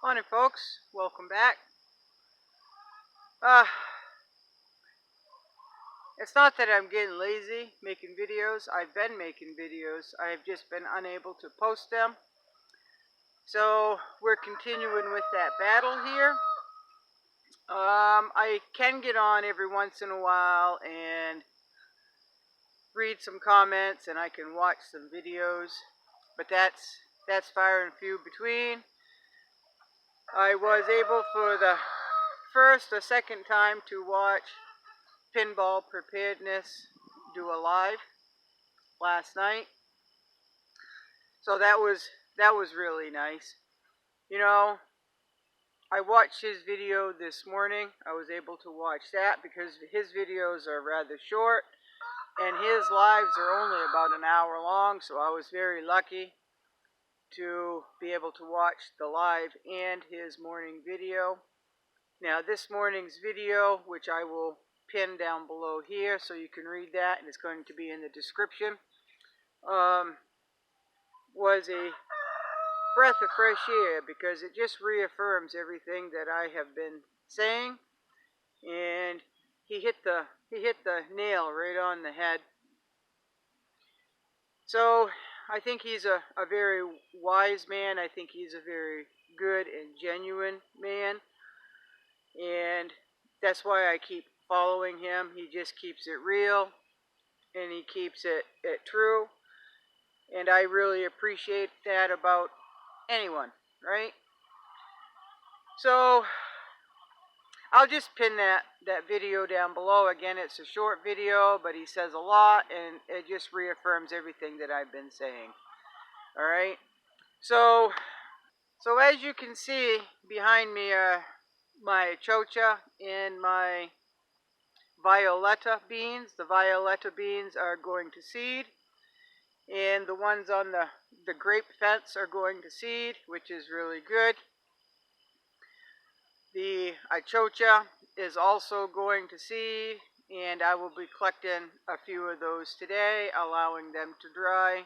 Morning folks, welcome back. Uh, it's not that I'm getting lazy making videos. I've been making videos. I've just been unable to post them. So we're continuing with that battle here. I can get on every once in a while and read some comments, and I can watch some videos, but that's far and few between. I was able for the first or second time to watch Pinball Preparedness do a live last night, so that was really nice. You know, I watched his video this morning. I was able to watch that because his videos are rather short and his lives are only about an hour long, so I was very lucky to be able to watch the live and his morning video. Now this morning's video, which I will pin down below here so you can read that, and it's going to be in the description, was a breath of fresh air because it just reaffirms everything that I have been saying, and he hit the nail right on the head. So I think he's a very wise man. I think he's a very good and genuine man, and that's why I keep following him. He just keeps it real and he keeps it true, and I really appreciate that about anyone, right? So I'll just pin that video down below. Again, it's a short video, but he says a lot, and it just reaffirms everything that I've been saying. All right. So as you can see behind me are my chocha and my violetta beans. The violetta beans are going to seed, and the ones on the grape fence are going to seed, which is really good. The achocha is also going to seed, and I will be collecting a few of those today, allowing them to dry.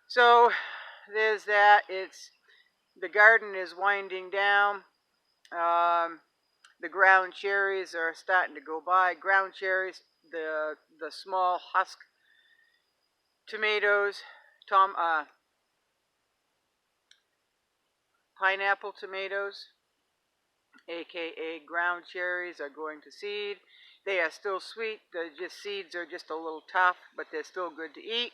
So there's that. The garden is winding down. The ground cherries are starting to go by. Ground cherries, the small husk tomatoes, pineapple tomatoes, aka ground cherries, are going to seed. They are still sweet. The seeds are just a little tough, but they're still good to eat.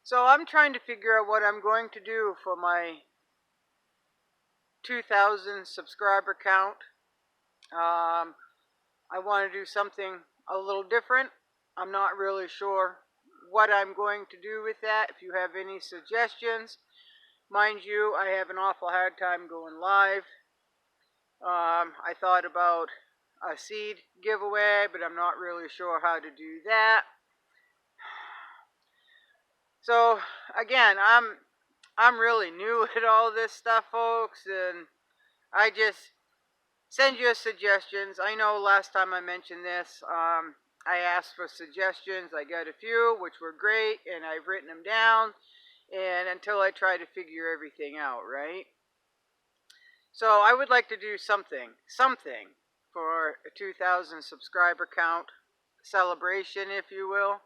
So I'm trying to figure out what I'm going to do for my 2,000 subscriber count. I want to do something a little different. I'm not really sure what I'm going to do with that. If you have any suggestions, mind you, I have an awful hard time going live. I thought about a seed giveaway, but I'm not really sure how to do that. So again, I'm really new at all this stuff, folks, and I just send you suggestions. I know last time I mentioned this, I asked for suggestions. I got a few, which were great, and I've written them down, and until I try to figure everything out, right? So I would like to do something for a 2,000 subscriber count celebration, if you will.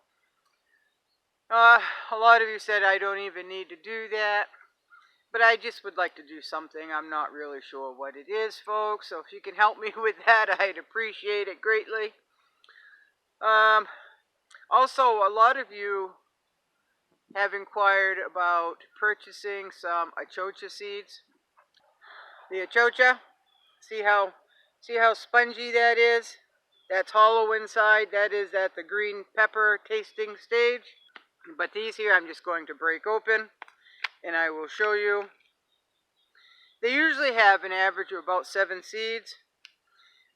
A lot of you said I don't even need to do that, but I just would like to do something. I'm not really sure what it is, folks, so if you can help me with that, I'd appreciate it greatly. Also, a lot of you have inquired about purchasing some achocha seeds. The achocha, see how spongy that is? That's hollow inside. That is at the green pepper tasting stage. But these here I'm just going to break open, and I will show you. They usually have an average of about 7 seeds,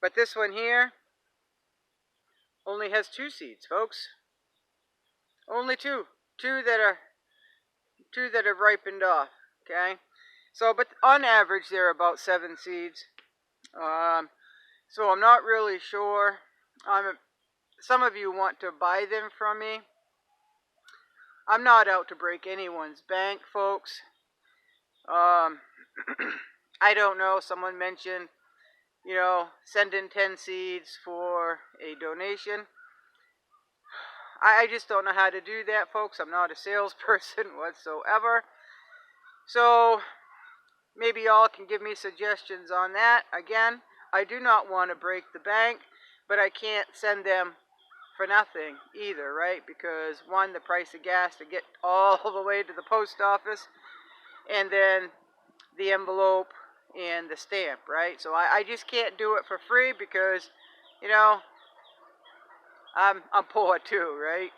but this one here only has 2 seeds, folks. Only 2. Two that have ripened off. Okay, so but on average they're about 7 seeds. So I'm not really sure. Some of you want to buy them from me. I'm not out to break anyone's bank, folks. I don't know, someone mentioned, you know, send in 10 seeds for a donation. I just don't know how to do that, folks. I'm not a salesperson whatsoever. So maybe y'all can give me suggestions on that. Again, I do not want to break the bank, but I can't send them for nothing either, right? Because one, the price of gas to get all the way to the post office, and then the envelope and the stamp, right? So I just can't do it for free because, you know, I'm poor too, right?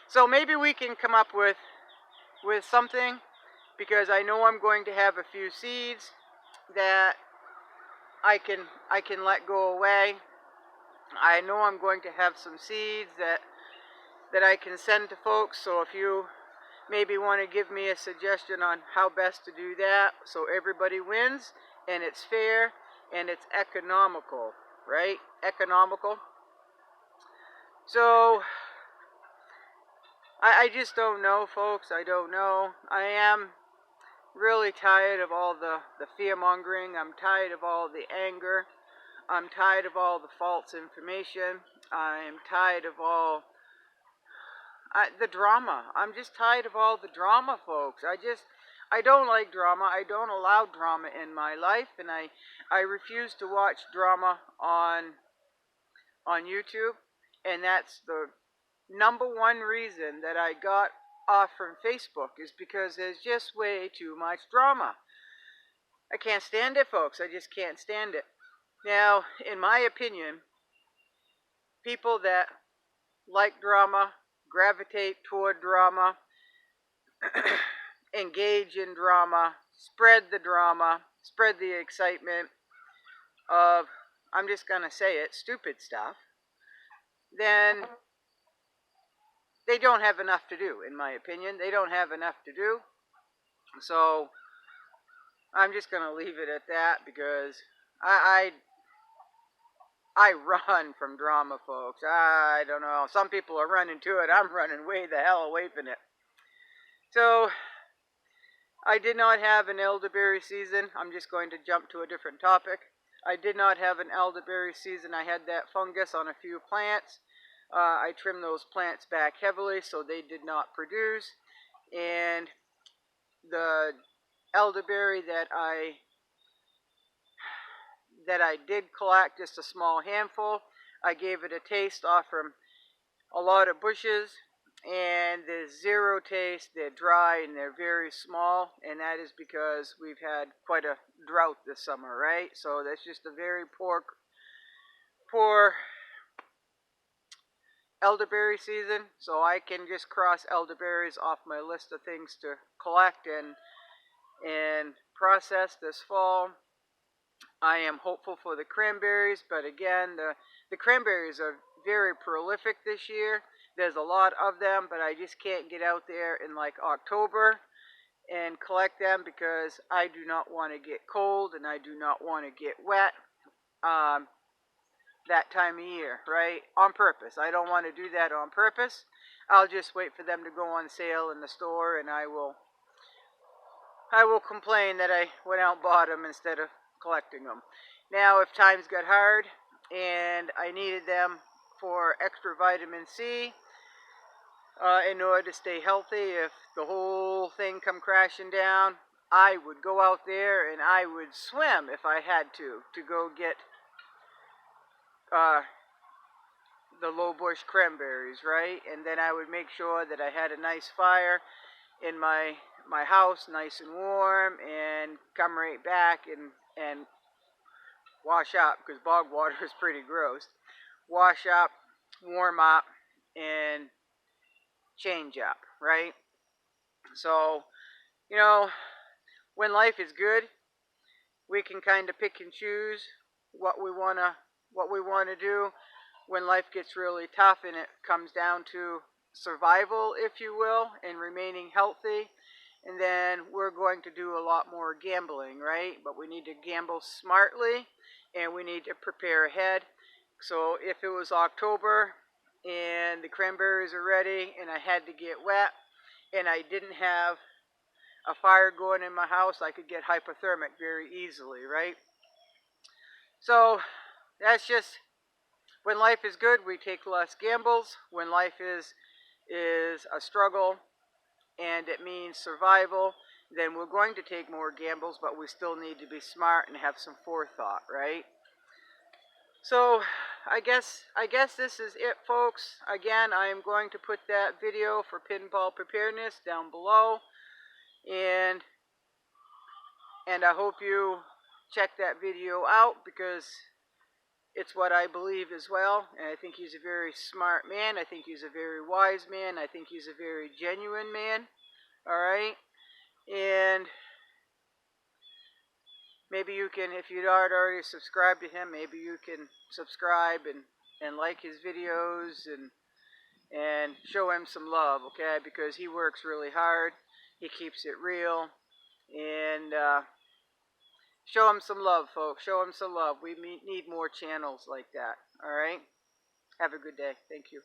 So maybe we can come up with something, because I know I'm going to have a few seeds that I can let go away. I know I'm going to have some seeds that I can send to folks. So if you maybe want to give me a suggestion on how best to do that so everybody wins and it's fair and it's economical, right? Economical. So I just don't know, folks. I don't know. I am really tired of all the fear mongering. I'm tired of all the anger. I'm tired of all the false information. I'm tired of all the drama. I'm just tired of all the drama, folks. I don't like drama. I don't allow drama in my life, and I refuse to watch drama on YouTube, and that's the number one reason that I got off from Facebook, is because there's just way too much drama. I can't stand it, folks. I just can't stand it. Now, in my opinion, people that like drama, gravitate toward drama, engage in drama, spread the drama, spread the excitement of, I'm just going to say it, stupid stuff, then they don't have enough to do, in my opinion. They don't have enough to do. So I'm just going to leave it at that, because I run from drama, folks. I don't know. Some people are running to it. I'm running way the hell away from it. So I did not have an elderberry season. I'm just going to jump to a different topic. I did not have an elderberry season. I had that fungus on a few plants. I trimmed those plants back heavily so they did not produce. And the elderberry that I did collect, just a small handful, I gave it a taste off from a lot of bushes, and there's zero taste. They're dry and they're very small, and that is because we've had quite a drought this summer, right? So that's just a very poor elderberry season. So I can just cross elderberries off my list of things to collect and process this fall. I am hopeful for the cranberries, but again, the cranberries are very prolific this year. There's a lot of them, but I just can't get out there in like October and collect them, because I do not want to get cold and I do not want to get wet that time of year, right? On purpose. I don't want to do that on purpose. I'll just wait for them to go on sale in the store, and I will complain that I went out and bought them instead of collecting them. Now, if times got hard and I needed them for extra vitamin C in order to stay healthy, if the whole thing come crashing down, I would go out there and I would swim if I had to go get the low bush cranberries, right? And then I would make sure that I had a nice fire in my house, nice and warm, and come right back and wash up, because bog water is pretty gross. Wash up, warm up, and change up, right? So, you know, when life is good, we can kind of pick and choose what we wanna do. When life gets really tough and it comes down to survival, if you will, and remaining healthy, and then we're going to do a lot more gambling, right? But we need to gamble smartly, and we need to prepare ahead. So if it was October and the cranberries are ready and I had to get wet and I didn't have a fire going in my house, I could get hypothermic very easily, right? So that's just, when life is good, we take less gambles. When life is a struggle and it means survival, then we're going to take more gambles, but we still need to be smart and have some forethought, right? So I guess this is it, folks. Again, I am going to put that video for pinball preparedness down below, and I hope you check that video out, because it's what I believe as well. And I think he's a very smart man. I think he's a very wise man. I think he's a very genuine man. All right. And maybe you can, if you aren't already subscribed to him, maybe you can subscribe and like his videos and show him some love, okay? Because he works really hard. He keeps it real. And show him some love, folks. Show him some love. We need more channels like that. All right? Have a good day. Thank you.